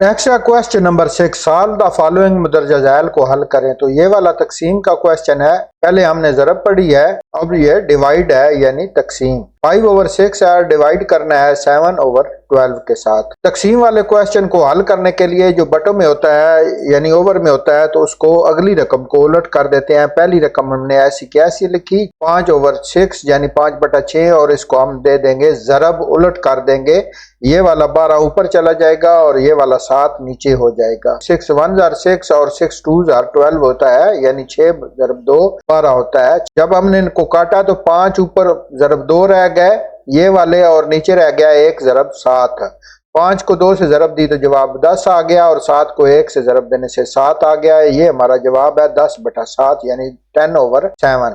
Next है question number 6। साल the following मुदरजा ज़ैल को हल करें। तो ये वाला तकसीम का क्वेश्चन है। पहले हमने ज़रब पढ़ी है, अब ये डिवाइड है यानी तकसीम। 5/6 है, डिवाइड करना है 7/12 के साथ। तकसीम वाले क्वेश्चन को हल करने के लिए जो बटों में होता है यानी ओवर में होता है, तो उसको अगली रकम को उलट कर देते हैं। पहली रकम हमने ऐसी की ऐसी लिखी 5/6 यानी 5/6, और इसको हम दे देंगे ज़रब, उलट कर देंगे। ये वाला 12 ऊपर चला जाएगा और ये वाला 7 नीचे हो जाएगा। 6 1 जार 6 और 6 2 जार 12 होता है, यानी 6 ज़रब 2 12 होता है। जब हमने इनको काटा तो 5 ऊपर ज़रब 2 रह गए ये वाले, और नीचे रह गया 1 ज़रब 7। 5 को 2 से ज़रब दी तो जवाब 10 आ गया, और 7 को 1 से ज़रब देने से 7 आ गया। ये हमारा जवाब है 10/7 यानी 10/7।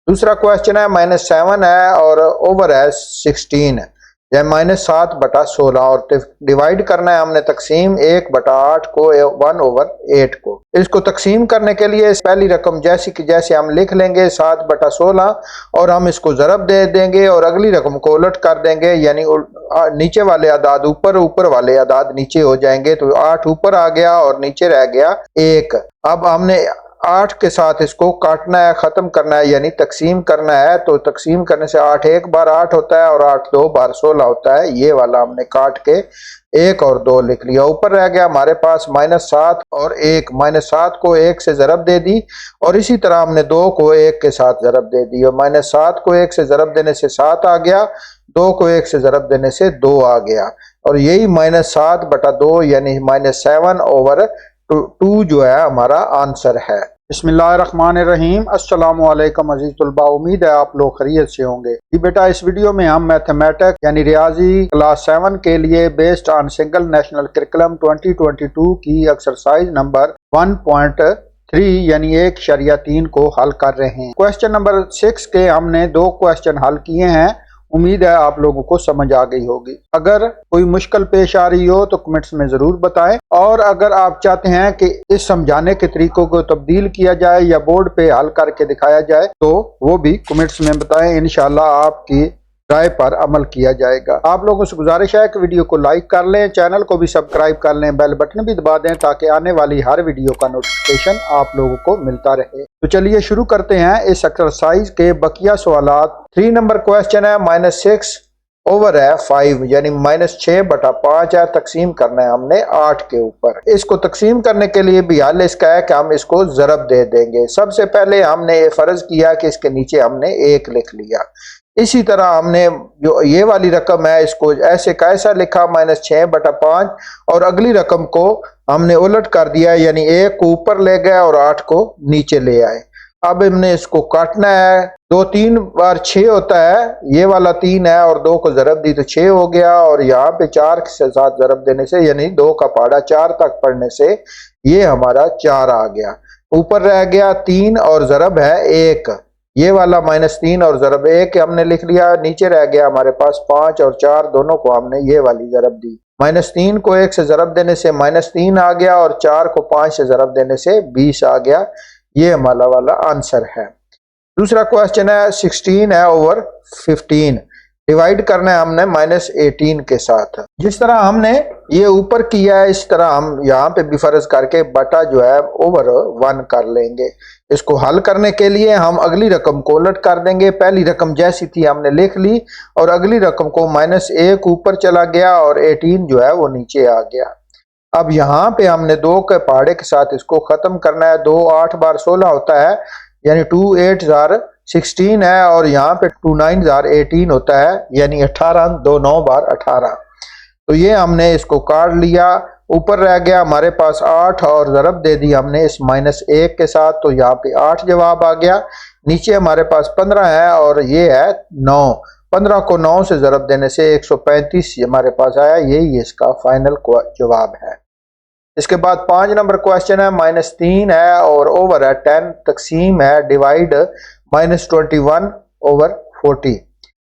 दूसरा क्वेश्चन है -7 है और ओवर है 16 या -7/16, और डिवाइड करना है हमने तकसीम 1/8 को 1/8 को। इसको तकसीम करने के लिए पहली रकम जैसी कि जैसे हम लिख लेंगे 7/16, और हम इसको ज़रब दे देंगे और अगली रकम को उलट कर देंगे, यानी नीचे वाले अदाद ऊपर, ऊपर वाले अदाद नीचे हो जाएंगे। तो 8 ऊपर आ गया और नीचे रह गया 1। अब हमने 8 के साथ इसको काटना है, खत्म करना है यानी तकसीम करना है। तो तकसीम करने से 8 1 बार 8 होता है और 8 2 बार 16 होता है। ये वाला हमने काट के 1 और 2 लिख लिया। ऊपर रह गया हमारे पास -7 और 1। -7 को 1 से ज़रब दे दी, और इसी तरह हमने 2 को 1 के साथ ज़रब दे दी, और -7 को 1 से ज़रब देने से 7 आ गया, 2 को 1 से ज़रब देने से 2 आ गया, और यही -7/2 यानी -7/2 जो है हमारा आंसर है। बिस्मिल्लाहिर्रहमानिर्रहीम। अस्सलामुअलैकुम अज़ीज़ तलबा, उम्मीद है आप लोग खैरियत से होंगे। जी बेटा, इस वीडियो में हम मैथमेटिक्स यानी रियाजी क्लास 7 के लिए based on single national curriculum 2022 की एक्सरसाइज नंबर 1.3 यानी 1/3 को हल कर रहे हैं। क्वेश्चन नंबर 6 के हमने 2 क्वेश्चन हल किए हैं। उम्मीद है आप लोगों को समझ आ गई होगी। अगर कोई मुश्किल पेश आ रही हो तो कमेंट्स में जरूर बताएं, और अगर आप चाहते हैं कि इस समझाने के तरीकों को तब्दील किया जाए या बोर्ड पे हल करके दिखाया जाए तो वो भी कमेंट्स में बताएं। इंशाल्लाह आपकी राय पर अमल किया जाएगा। आप लोगों से गुजारिश है कि वीडियो को लाइक कर लें, चैनल को भी सब्सक्राइब कर लें, बेल बटन भी दबा दें ताकि आने वाली हर वीडियो का नोटिफिकेशन आप लोगों को मिलता रहे। तो चलिए शुरू करते हैं इस एक्सरसाइज के बकिया सवालात। 3 नंबर क्वेश्चन है -6 ओवर है 5 यानी -6/5 है। तकसीम करना है हमने 8 के ऊपर। इसको तकसीम करने के लिए भी हल इसका है कि हम इसको ज़रब दे देंगे। सबसे पहले हमने ये फर्ज किया कि इसके नीचे हमने 1 लिख लिया। इसी तरह हमने जो ये वाली रकम है इसको ऐसे का ऐसा लिखा -6/5, और अगली रकम को हमने उलट कर दिया यानी 1 को ऊपर ले गए और 8 को नीचे ले आए। अब हमने इसको काटना है। 2 3 बार 6 होता है, ये वाला 3 है और 2 को ज़रब दी तो 6 हो गया, और यहाँ पे 4 के साथ ज़रब देने से यानी 2 का पहाड़ा 4 तक पढ़ने से ये हमारा 4 आ गया। ऊपर रह गया 3 और ज़रब है 1, ये वाला -3 और ज़रब 1 हमने लिख लिया। नीचे रह गया हमारे पास 5 और 4, दोनों को हमने ये वाली ज़रब दी। -3 को 1 से ज़रब देने से -3 आ गया, और 4 को 5 से ज़रब देने से 20 आ गया। ये हमारा वाला आंसर है। दूसरा क्वेश्चन है 16 है ओवर 15। डिवाइड करना है हमने -18 के साथ। जिस तरह हमने ये ऊपर किया है इस तरह हम यहाँ पे भी फर्ज करके बटा जो है ओवर 1 कर लेंगे। इसको हल करने के लिए हम अगली रकम को उलट कर देंगे। पहली रकम जैसी थी हमने लिख ली, और अगली रकम को -1 ऊपर चला गया और 18 जो है वो नीचे आ गया। अब यहाँ पे हमने 2 के पहाड़े के साथ इसको खत्म करना है। 2 8 बार 16 होता है, यानी 2 8 जार 16 है, और यहाँ पे 2 9 जार 18 होता है, यानी 18 2 9 बार 18। तो ये हमने इसको काट लिया। ऊपर रह गया हमारे पास 8 और ज़रब दे दी हमने इस -1 के साथ, तो यहाँ पे 8 जवाब आ गया। नीचे हमारे पास 15 है और ये है 9। 15 को 9 से ज़रब देने से 135 हमारे पास आया। यही इसका फाइनल जवाब है। इसके बाद 5 नंबर क्वेश्चन है -3 है और ओवर है 10। तकसीम है डिवाइड -21 ओवर 40।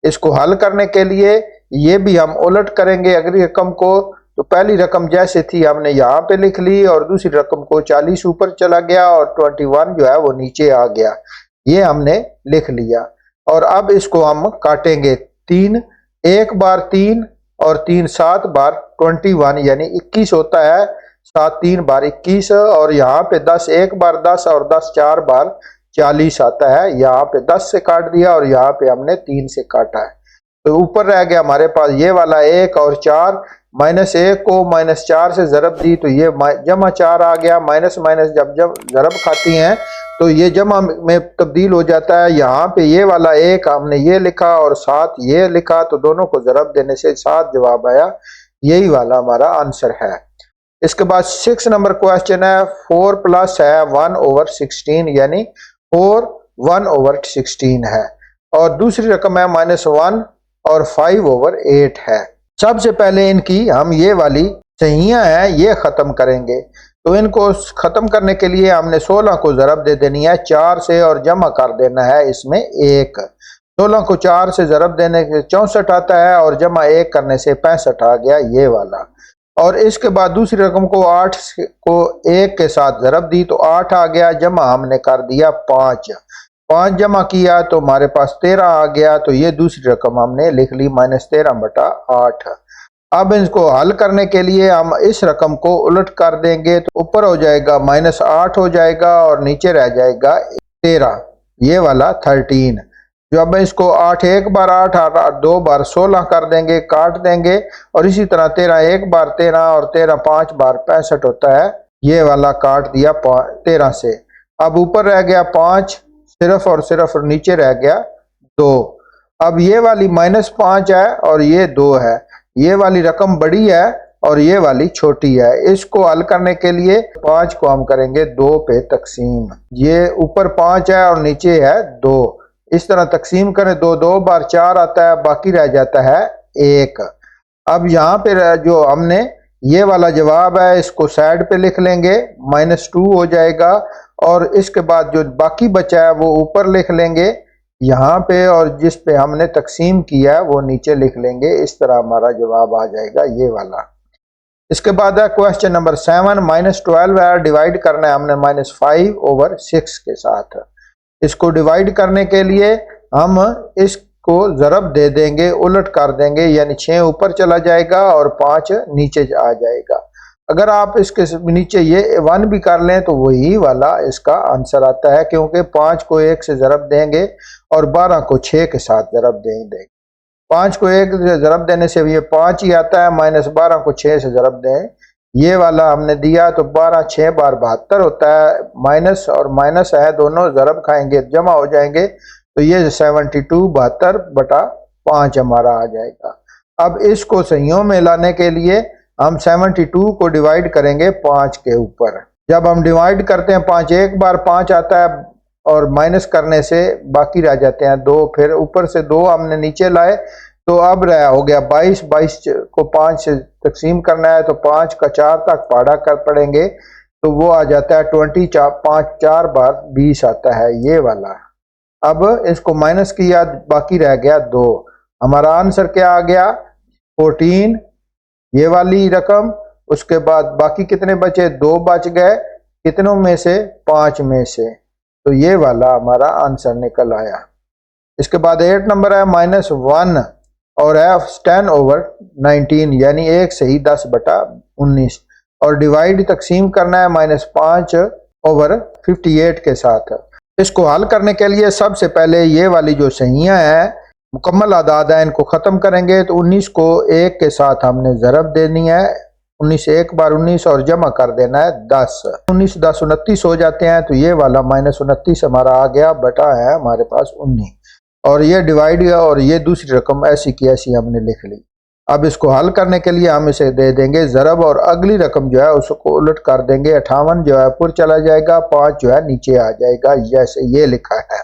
इसको हल करने के लिए ये भी हम उलट करेंगे अगली रकम को। तो पहली रकम जैसे थी हमने यहाँ पे लिख ली, और दूसरी रकम को 40 ऊपर चला गया और 21 जो है वो नीचे आ गया। ये हमने लिख लिया, और अब इसको हम काटेंगे। 3 1 बार 3 और 3 7 बार 21 यानी 21 होता है। 7 3 बार 21 और यहाँ पे 10 एक बार 10 और 10 4 बार 40 आता है। यहाँ पे 10 से काट दिया और यहाँ पे हमने 3 से काटा है। तो ऊपर रह गया हमारे पास ये वाला 1 और 4। -1 को -4 से ज़रब दी तो ये जमा 4 आ गया। माइनस माइनस जब जब ज़रब खाती हैं तो ये जमा में तब्दील हो जाता है। यहाँ पे ये वाला 1 हमने ये लिखा और 7 ये लिखा, तो दोनों को ज़रब देने से 7 जवाब आया। यही वाला हमारा आंसर है। इसके बाद 6 नंबर क्वेश्चन है। 4 प्लस है 1/16 यानी 4 1/16 है और दूसरी रकम है -1 और 5/8 है। सबसे पहले इनकी हम ये वाली सहियां हैं ये खत्म करेंगे। तो इनको खत्म करने के लिए हमने 16 को ज़रब दे देनी है 4 से और जमा कर देना है इसमें 1। 16 को 4 से ज़रब देने से 64 आता है और जमा 1 करने से 65 आ गया ये वाला। और इसके बाद दूसरी रकम को 8 को 1 के साथ ज़रब दी तो 8 आ गया। जमा हमने कर दिया 5 जमा किया तो हमारे पास 13 आ गया। तो ये दूसरी रकम हमने लिख ली -13/8। अब इसको हल करने के लिए हम इस रकम को उलट कर देंगे तो ऊपर हो जाएगा -8 हो जाएगा और नीचे रह जाएगा 13 ये वाला 13। जो अब इसको 8 एक बार 8 2 बार 16 कर देंगे, काट देंगे और इसी तरह 13 एक बार 13 और 13 5 बार 65 होता है। ये वाला काट दिया 13 से। अब ऊपर रह गया 5 सिर्फ और सिर्फ, नीचे रह गया 2। अब ये वाली -5 है और ये 2 है। ये वाली रकम बड़ी है और ये वाली छोटी है। इसको हल करने के लिए 5 को हम करेंगे 2 पे तकसीम। ये ऊपर 5 है और नीचे है 2। इस तरह तकसीम करें 2 2 बार 4 आता है, बाकी रह जाता है 1। अब यहाँ पे जो हमने ये वाला जवाब है इसको साइड पे लिख लेंगे, -2 हो जाएगा और इसके बाद जो बाकी बचा है वो ऊपर लिख लेंगे यहाँ पे और जिस पे हमने तकसीम किया है वो नीचे लिख लेंगे। इस तरह हमारा जवाब आ जाएगा ये वाला। इसके बाद है क्वेश्चन नंबर 7। -12 है, डिवाइड करना है हमने -5/6 के साथ। इसको डिवाइड करने के लिए हम इसको ज़रब दे देंगे, उलट कर देंगे यानी 6 ऊपर चला जाएगा और 5 नीचे आ जाएगा। अगर आप इसके नीचे ये 1 भी कर लें तो वही वाला इसका आंसर आता है, क्योंकि 5 को 1 से ज़रब देंगे और 12 को 6 के साथ ज़रब देंगे। 5 को 1 से ज़रब देने से ये 5 ही आता है, -12 को 6 से ज़रब दें ये वाला हमने दिया तो 12 6 बार 72 होता है। माइनस और माइनस है दोनों ज़रब खाएंगे जमा हो जाएंगे तो ये 72 72/5 हमारा आ जाएगा। अब इसको सहियों में लाने के लिए हम 72 को डिवाइड करेंगे 5 के ऊपर। जब हम डिवाइड करते हैं 5 एक बार 5 आता है और माइनस करने से बाकी रह जाते हैं 2। फिर ऊपर से 2 हमने नीचे लाए तो अब रहा हो गया 22। 22 को 5 से तकसीम करना है तो 5 का 4 तक पाड़ा कर पड़ेंगे तो वो आ जाता है 20। 5 4 बार 20 आता है ये वाला। अब इसको माइनस किया बाकी रह गया 2। हमारा आंसर क्या आ गया 14 ये वाली रकम। उसके बाद बाकी कितने बचे 2 बच गए, कितनों में से 5 में से, तो ये वाला हमारा आंसर निकल आया। इसके बाद 8 नंबर है -1 और है 10/19 यानी 1 से ही 10/19 और डिवाइड तकसीम करना है -5/58 के साथ। इसको हल करने के लिए सबसे पहले ये वाली जो सहियां हैं मुकम्मल आदाद है इनको ख़त्म करेंगे तो 19 को 1 के साथ हमने ज़रब देनी है। 19 एक बार 19 और जमा कर देना है 10। 19 10 29 हो जाते हैं तो ये वाला -29 हमारा आ गया, बटा है हमारे पास 19 और ये डिवाइड और ये दूसरी रकम ऐसी की ऐसी हमने लिख ली। अब इसको हल करने के लिए हम इसे दे देंगे ज़रब और अगली रकम जो है उसको उलट कर देंगे। 58 जो है ऊपर चला जाएगा, 5 जो है नीचे आ जाएगा जैसे ये लिखा है।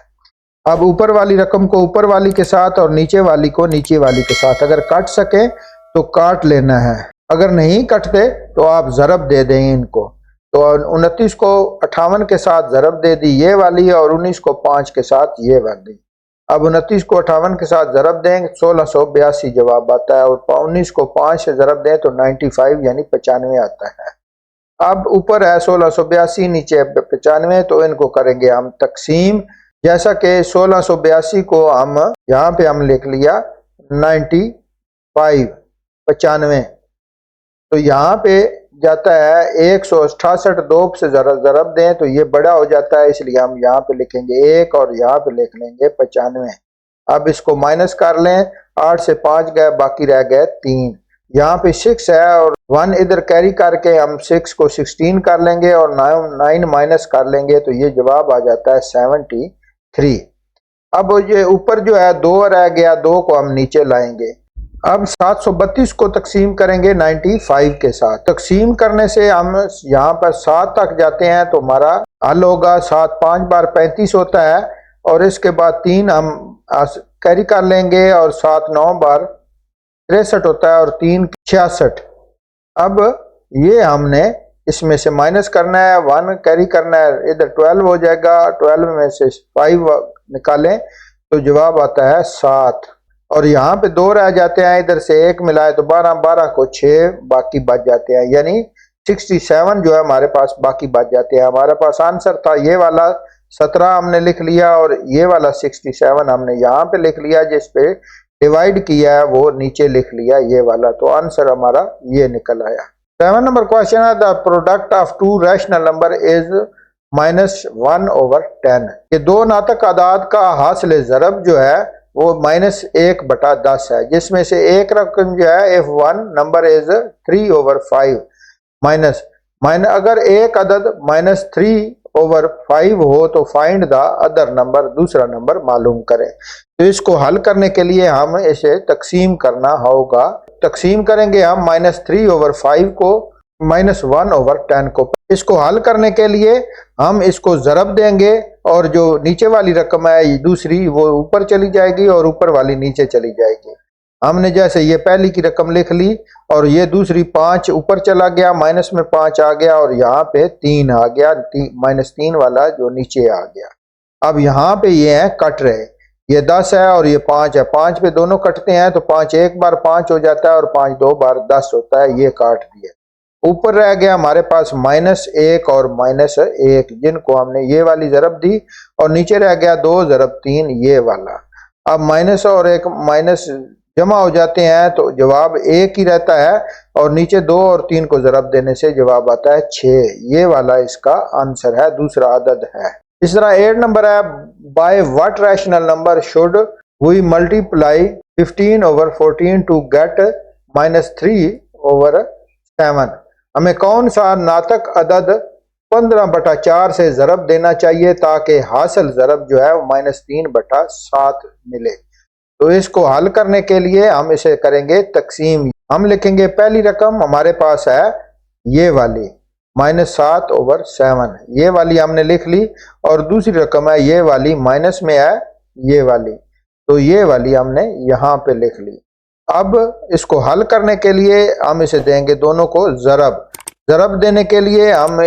अब ऊपर वाली रकम को ऊपर वाली के साथ और नीचे वाली को नीचे वाली के साथ अगर काट सके तो काट लेना है, अगर नहीं कटते तो आप ज़रब दे दें इनको। तो 29 को 58 के साथ ज़रब दे दी ये वाली और 19 को 5 के साथ ये वाली। अब 29 को 58 के साथ ज़रब दें 1682 जवाब आता है और 19 को 5 से ज़रब दें तो 95 यानी 95 आता है। अब ऊपर है 1682 नीचे 95 तो इनको करेंगे हम तकसीम। जैसा कि 1682 को हम यहाँ पे हम लिख लिया 95 95 तो यहाँ पे जाता है 168, 2 से जरा ज़रब दें तो ये बड़ा हो जाता है, इसलिए हम यहाँ पे लिखेंगे 1 और यहाँ पे लिख लेंगे 95। अब इसको माइनस कर लें, 8 से 5 गए, बाकी रह गए 3। यहाँ पे 6 है और 1 इधर कैरी करके हम 6 को 16 कर लेंगे और 9 माइनस कर लेंगे तो ये जवाब आ जाता है 73। अब ये ऊपर जो है 2 रह गया, 2 को हम नीचे लाएंगे। अब 732 को तकसीम करेंगे 95 के साथ। तकसीम करने से हम यहाँ पर 7 तक जाते हैं तो हमारा हल होगा 7 5 बार 35 होता है और इसके बाद 3 हम कैरी कर लेंगे और 7 9 बार 63 होता है और 3 66। अब ये हमने इसमें से माइनस करना है, 1 कैरी करना है, इधर 12 हो जाएगा, 12 में से 5 निकालें तो जवाब आता है 7 और यहाँ पे 2 रह जाते हैं, इधर से 1 मिलाए तो 12, 12 को 6 बाकी बच जाते हैं, यानी 67 जो है हमारे पास बाकी बच जाते हैं। हमारे पास आंसर था ये वाला 17 हमने लिख लिया और ये वाला 67 हमने यहाँ पे लिख लिया, जिस पे डिवाइड किया है वो नीचे लिख लिया ये वाला, तो आंसर हमारा ये निकल आया। 7 नंबर क्वेश्चन है the product of 2 rational number is -1/10। ये 2 नातक आदाद का हासिल ज़रब जो है वो -1/10 है, जिसमें से एक रकम जो है F1 नंबर इज 3/5 माइनस अगर एक अदद -3/5 हो तो फाइंड द अदर नंबर, दूसरा नंबर मालूम करें। तो इसको हल करने के लिए हम इसे तकसीम करना होगा। तकसीम करेंगे हम -3/5 को -1/10 को। इसको हल करने के लिए हम इसको ज़रब देंगे और जो नीचे वाली रकम है दूसरी वो ऊपर चली जाएगी और ऊपर वाली नीचे चली जाएगी। हमने जैसे ये पहली की रकम लिख ली और ये दूसरी 5 ऊपर चला गया, माइनस में 5 आ गया और यहाँ पे 3 आ गया, -3 वाला जो नीचे आ गया। अब यहाँ पे ये है कट रहे, ये 10 है और ये 5 है, 5 पे दोनों कटते हैं तो 5 एक बार 5 हो जाता है और 5 2 बार 10 होता है, ये काट दिया। ऊपर रह गया हमारे पास -1 और -1, जिनको हमने ये वाली ज़रब दी और नीचे रह गया 2 ज़रब 3 ये वाला। अब माइनस और एक माइनस जमा हो जाते हैं तो जवाब 1 ही रहता है और नीचे 2 और 3 को ज़रब देने से जवाब आता है 6। ये वाला इसका आंसर है, दूसरा अदद है। इस तरह 8 नंबर है by what rational number should we multiply 15/14 to get -3/7। हमें कौन सा नातक अदद 15/4 से ज़रब देना चाहिए ताकि हासिल ज़रब जो है वो -3/7 मिले। तो इसको हल करने के लिए हम इसे करेंगे तकसीम। हम लिखेंगे पहली रकम हमारे पास है ये वाली -7/7, ये वाली हमने लिख ली और दूसरी रकम है ये वाली माइनस में है ये वाली, तो ये वाली हमने यहाँ पे लिख ली। अब इसको हल करने के लिए हम इसे देंगे दोनों को ज़रब देने के लिए हम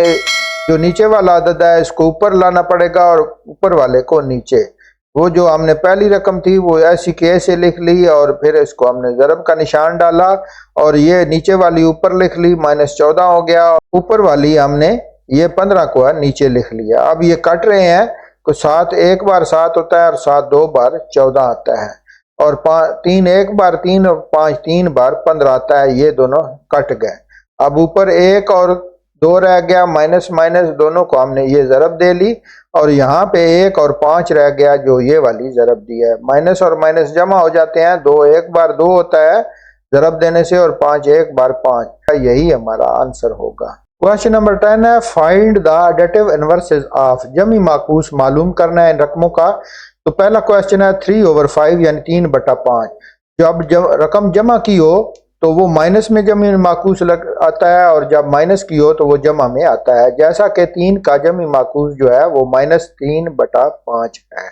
जो नीचे वाला अदद है इसको ऊपर लाना पड़ेगा और ऊपर वाले को नीचे। वो जो हमने पहली रकम थी वो ऐसी के ऐसे लिख ली और फिर इसको हमने ज़रब का निशान डाला और ये नीचे वाली ऊपर लिख ली, -14 हो गया। ऊपर वाली हमने ये 15 को है नीचे लिख लिया। अब ये कट रहे हैं तो 7 एक बार 7 होता है और 7 2 बार 14 आता है और 3 एक बार 3 और 5 3 बार 15 आता है, ये दोनों कट गए। अब ऊपर 1 और 2 रह गया, माइनस दोनों को हमने ये ज़रब दे ली और यहाँ पे 1 और 5 रह गया जो ये वाली ज़रब दी है। माइनस और माइनस जमा हो जाते हैं, 2 एक बार 2 होता है ज़रब देने से और 5 एक बार 5, यही हमारा आंसर होगा। क्वेश्चन नंबर 10 है find the additive inverses of. जमी माकूस मालूम करना है इन रकमों का। तो पहला क्वेश्चन है 3/5 यानी 3/5। जब रकम जमा की हो तो वो माइनस में जमी माकूस आता है और जब माइनस की हो तो वो जमा में आता है। जैसा कि 3 का जमी माकूस जो है वो -3/5 है।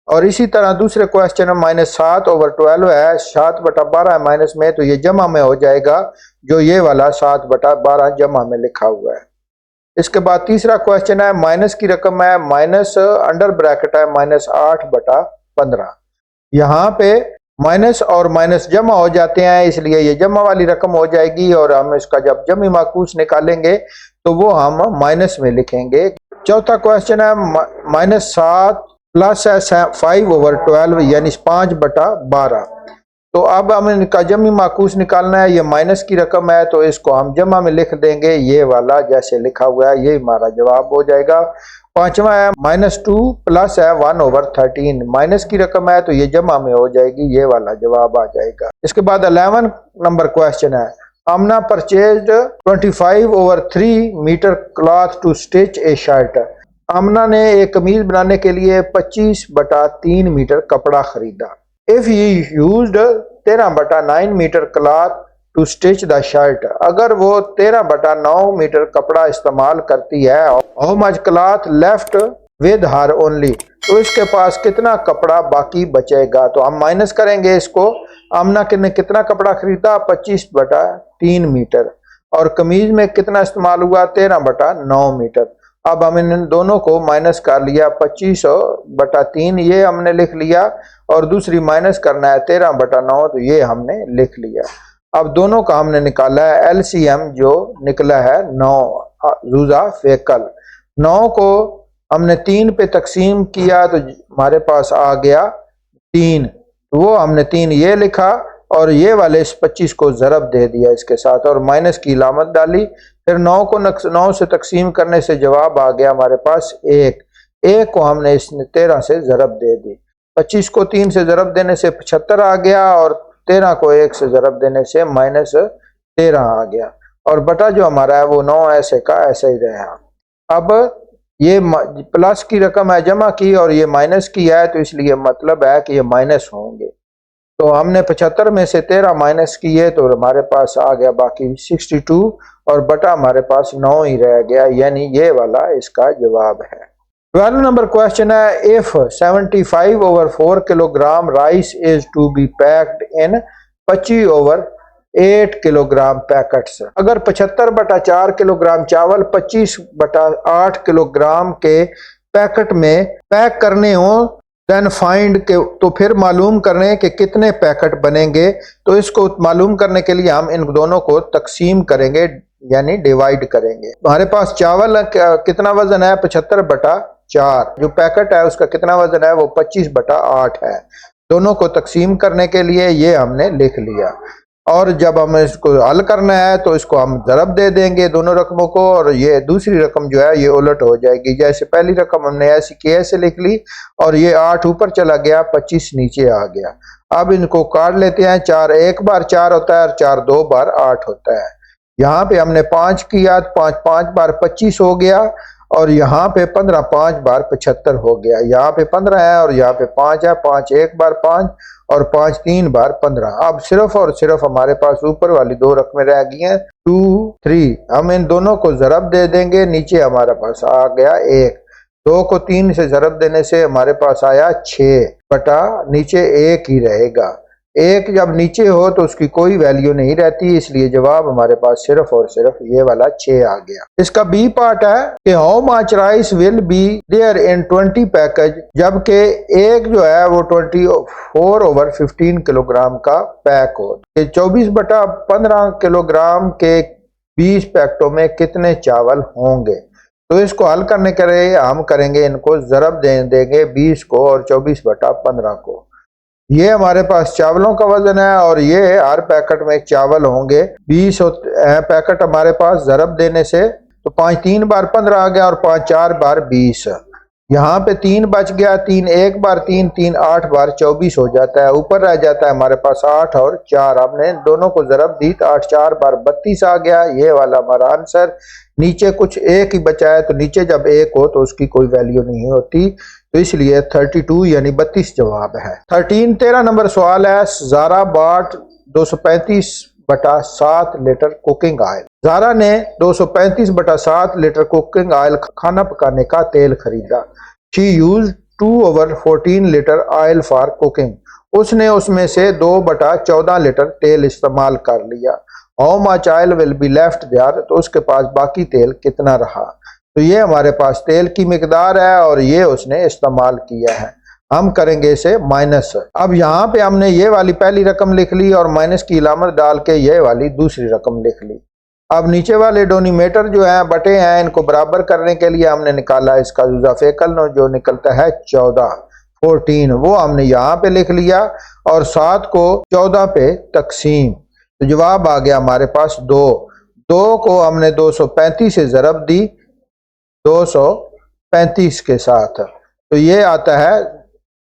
और इसी तरह दूसरे क्वेश्चन में -7/12 है, 7/12 है माइनस में, तो ये जमा में हो जाएगा जो ये वाला 7/12 जमा में लिखा हुआ है। इसके बाद तीसरा क्वेश्चन है माइनस की रकम है, माइनस अंडर ब्रैकेट है -8/15। यहाँ पे माइनस और माइनस जमा हो जाते हैं इसलिए ये जमा वाली रकम हो जाएगी और हम इसका जब जमी माकूस निकालेंगे तो वो हम माइनस में लिखेंगे। चौथा क्वेश्चन है -7 प्लस है 5/12 यानी 5/12। तो अब हमें इनका जमी माकूस निकालना है, ये माइनस की रकम है तो इसको हम जमा में लिख देंगे, ये वाला जैसे लिखा हुआ है ये हमारा जवाब हो जाएगा। पांचवा है -2 प्लस है 1/13, माइनस की रकम है तो ये जमा में हो जाएगी, ये वाला जवाब आ जाएगा। इसके बाद 11 नंबर क्वेश्चन है, Amna purchased 25/3 metre cloth to stitch a shirt. Amna ने एक कमीज बनाने के लिए 25/3 मीटर कपड़ा खरीदा। If he used 13/9 metre cloth to stitch the shirt, अगर वो 13/9 मीटर कपड़ा इस्तेमाल करती है, how much cloth left with her only, तो इसके पास कितना कपड़ा बाकी बचेगा। तो हम माइनस करेंगे इसको, आमना ने कितना कपड़ा खरीदा 25/3 मीटर और कमीज में कितना इस्तेमाल हुआ 13/9 मीटर। अब हम इन दोनों को माइनस कर लिया, 25/3 ये हमने लिख लिया और दूसरी माइनस करना है 13/9 तो ये हमने लिख लिया। अब दोनों का हमने निकाला है एलसीएम, जो निकला है 9 जूजा फेकल। 9 को हमने 3 पे तकसीम किया तो हमारे पास आ गया 3, तो वो हमने 3 ये लिखा और ये वाले इस 25 को ज़रब दे दिया इसके साथ और माइनस की इलामत डाली। फिर 9 को 9 से तकसीम करने से जवाब आ गया हमारे पास 1 को हमने इसने 13 से ज़रब दे दी। 25 को 3 से ज़रब देने से 75 आ गया और 13 को 1 से ज़रब देने से -13 आ गया और बटा जो हमारा है वो 9 ऐसे का ऐसे ही रहा। अब ये प्लस की रकम है जमा की और ये माइनस की है तो इसलिए मतलब है कि ये माइनस होंगे। तो हमने 75 में से 13 माइनस किए तो हमारे पास आ गया बाकी 62 और बटा हमारे पास 9 ही रह गया, यानी ये वाला इसका जवाब है। 12 नंबर क्वेश्चन है, if 75/4 kilogram rice is to be packed in 25/8 kilogram packets, अगर 75/4 किलोग्राम चावल 25/8 किलोग्राम के पैकेट में पैक करने हो देन फाइंड के, तो फिर मालूम करें कि कितने पैकेट बनेंगे। तो इसको मालूम करने के लिए हम इन दोनों को तकसीम करेंगे यानी डिवाइड करेंगे। हमारे पास चावल कितना वजन है 75/4, जो पैकेट है उसका कितना वजन है वो 25/8 है। दोनों को तकसीम करने के लिए ये हमने लिख लिया और जब हमें इसको हल करना है तो इसको हम ज़रब दे देंगे दोनों रकमों को और ये दूसरी रकम जो है ये उलट हो जाएगी। जैसे पहली रकम हमने ऐसी की ऐसे लिख ली और ये 8 ऊपर चला गया 25 नीचे आ गया। अब इनको काट लेते हैं, 4 एक बार 4 होता है और 4 2 बार 8 होता है। यहाँ पे हमने 5 किया, 5 बार 25 हो गया और यहाँ पे 15 5 बार 75 हो गया। यहाँ पे 15 है और यहाँ पे 5 है, 5 एक बार 5 और 5 3 बार 15। अब सिर्फ और सिर्फ हमारे पास ऊपर वाली 2 रकमें रह गई हैं 2 3, हम इन दोनों को ज़रब दे देंगे, नीचे हमारे पास आ गया 1। 2 को 3 से ज़रब देने से हमारे पास आया 6 बटा नीचे 1 ही रहेगा। 1 जब नीचे हो तो उसकी कोई वैल्यू नहीं रहती, इसलिए जवाब हमारे पास सिर्फ और सिर्फ ये वाला 6 आ गया। इसका बी पार्ट है कि how much rice will be there in 20 package, जबकि एक जो है वो 24/15 किलोग्राम का पैक हो। 24/15 किलोग्राम के 20 पैकेटों में कितने चावल होंगे। तो इसको हल करने के लिए हम करेंगे, इनको ज़रब दे देंगे 20 को और 24/15 को। ये हमारे पास चावलों का वजन है और ये हर पैकेट में चावल होंगे 20 पैकेट हमारे पास ज़रब देने से, तो 5 3 बार 15 आ गया और 5 4 बार 20। यहाँ पे 3 बच गया, 3 एक बार 3 3 8 बार 24 हो जाता है। ऊपर रह जाता है हमारे पास 8 और 4, हमने दोनों को ज़रब दी तो 8 4 बार 32 आ गया। ये वाला हमारा आंसर। नीचे कुछ 1 ही बचा है तो नीचे जब 1 हो तो उसकी कोई वैल्यू नहीं होती, तो इसलिए 32 यानी 32 जवाब है। 13 नंबर सवाल है, Zara bought 235/7 litre cooking oil. Zara ने 235/7 लीटर कुकिंग ऑयल खाना पकाने का तेल खरीदा। She use 2/14 litre oil for cooking, उसने उसमें से 2/14 लीटर तेल इस्तेमाल कर लिया। How much oil will be left there, तो उसके पास बाकी तेल कितना रहा। तो ये हमारे पास तेल की मिकदार है और ये उसने इस्तेमाल किया है। हम करेंगे इसे माइनस। अब यहाँ पे हमने ये वाली पहली रकम लिख ली और माइनस की इलामत डाल के ये वाली दूसरी रकम लिख ली। अब नीचे वाले डोनीमीटर जो है बटे हैं, इनको बराबर करने के लिए हमने निकाला इसका जुज़ाफेकल जो निकलता है 14। 14 वो हमने यहाँ पे लिख लिया और 7 को 14 पे तकसीम, तो जवाब आ गया हमारे पास 2। 2 को हमने 235 से ज़रब दी 235 के साथ, तो ये आता है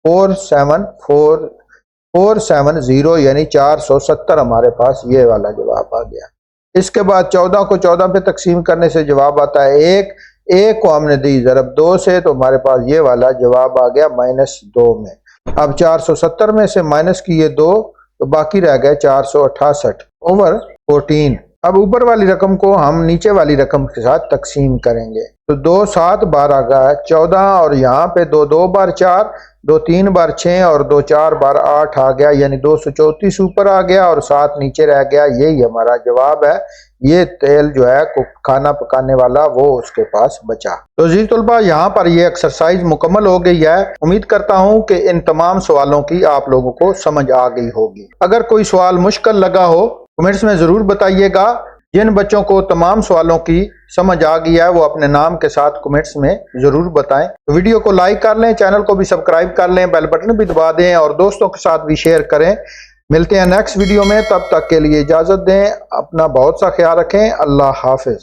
470 यानी 470 हमारे पास ये वाला जवाब आ गया। इसके बाद 14 को 14 पे तकसीम करने से जवाब आता है 1। 1 को हमने दी ज़रब 2 से, तो हमारे पास ये वाला जवाब आ गया -2 में। अब 470 में से माइनस किए 2, तो बाकी रह गए 468 ओवर 14। अब ऊपर वाली रकम को हम नीचे वाली रकम के साथ तकसीम करेंगे, तो 2 7 12 का 14 और यहाँ पे 2 2 बार 4, 2 3 बार 6 और 2 4 बार 8 आ गया, यानी 234 ऊपर आ गया और 7 नीचे रह गया। यही हमारा जवाब है। ये तेल जो है खाना पकाने वाला वो उसके पास बचा। तो जी तलबा, यहाँ पर ये एक्सरसाइज मुकम्मल हो गई है। उम्मीद करता हूँ कि इन तमाम सवालों की आप लोगों को समझ आ गई होगी। अगर कोई सवाल मुश्किल लगा हो कमेंट्स में ज़रूर बताइएगा। जिन बच्चों को तमाम सवालों की समझ आ गई है वो अपने नाम के साथ कमेंट्स में ज़रूर बताएं। तो वीडियो को लाइक कर लें, चैनल को भी सब्सक्राइब कर लें, बेल बटन भी दबा दें और दोस्तों के साथ भी शेयर करें। मिलते हैं नेक्स्ट वीडियो में, तब तक के लिए इजाज़त दें। अपना बहुत सा ख्याल रखें। अल्लाह हाफिज़।